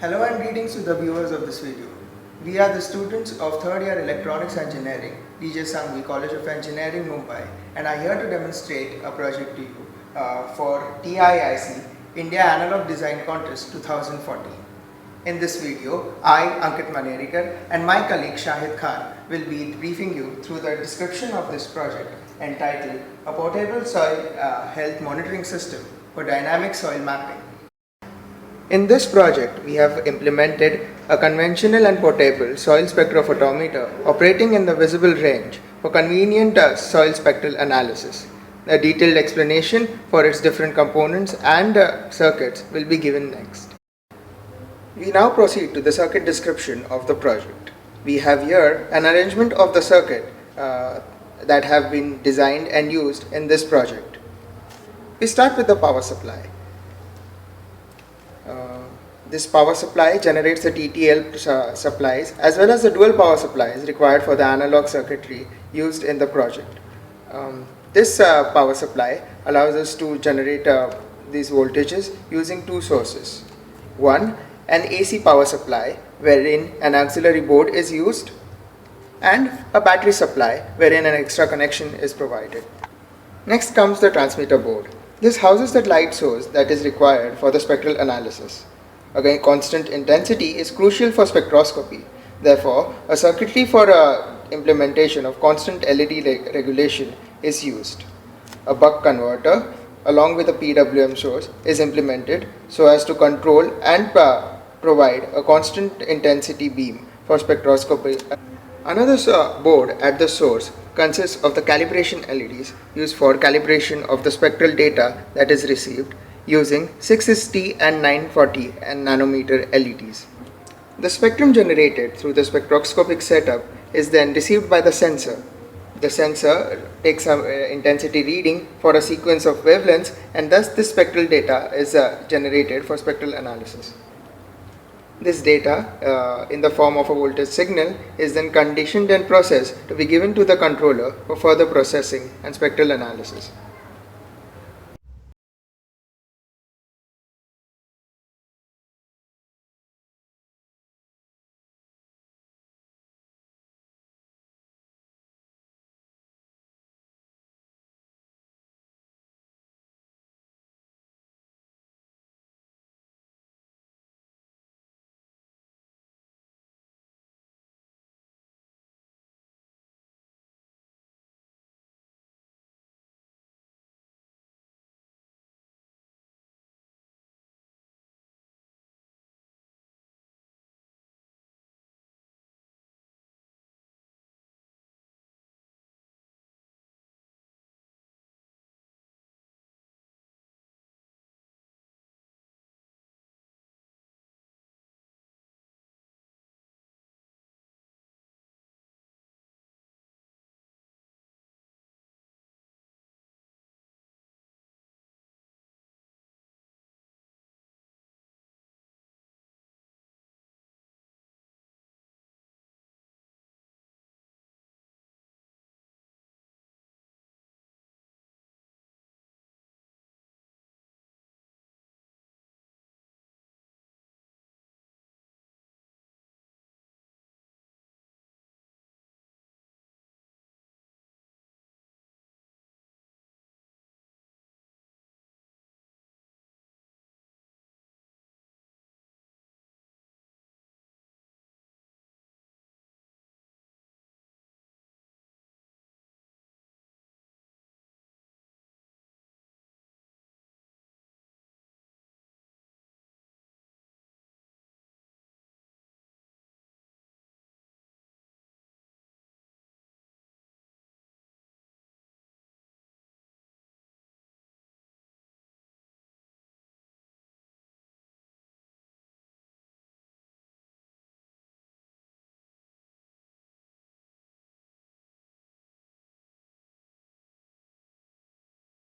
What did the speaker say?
Hello and greetings to the viewers of this video. We are the students of 3rd year Electronics Engineering, DJ Sanghvi College of Engineering, Mumbai, and are here to demonstrate a project to you for TIIC India Analog Design Contest 2014. In this video, I, Ankit Manerikar, and my colleague Shahid Khan will be briefing you through the description of this project entitled A Portable Soil Health Monitoring System for Dynamic Soil Mapping. In this project, we have implemented a conventional and portable soil spectrophotometer operating in the visible range for convenient soil spectral analysis. A detailed explanation for its different components and circuits will be given next. We now proceed to the circuit description of the project. We have here an arrangement of the circuit that have been designed and used in this project. We start with the power supply. This power supply generates the TTL supplies as well as the dual power supplies required for the analog circuitry used in the project. This power supply allows us to generate these voltages using two sources. One, an AC power supply wherein an auxiliary board is used, and a battery supply wherein an extra connection is provided. Next comes the transmitter board. This houses the light source that is required for the spectral analysis. Again, constant intensity is crucial for spectroscopy. Therefore, a circuitry for implementation of constant LED regulation is used. A buck converter along with a PWM source is implemented so as to control and provide a constant intensity beam for spectroscopy. Another board at the source consists of the calibration LEDs used for calibration of the spectral data that is received using 660 and 940 nanometer LEDs. The spectrum generated through the spectroscopic setup is then received by the sensor. The sensor takes an intensity reading for a sequence of wavelengths, and thus this spectral data is generated for spectral analysis. This data in the form of a voltage signal is then conditioned and processed to be given to the controller for further processing and spectral analysis.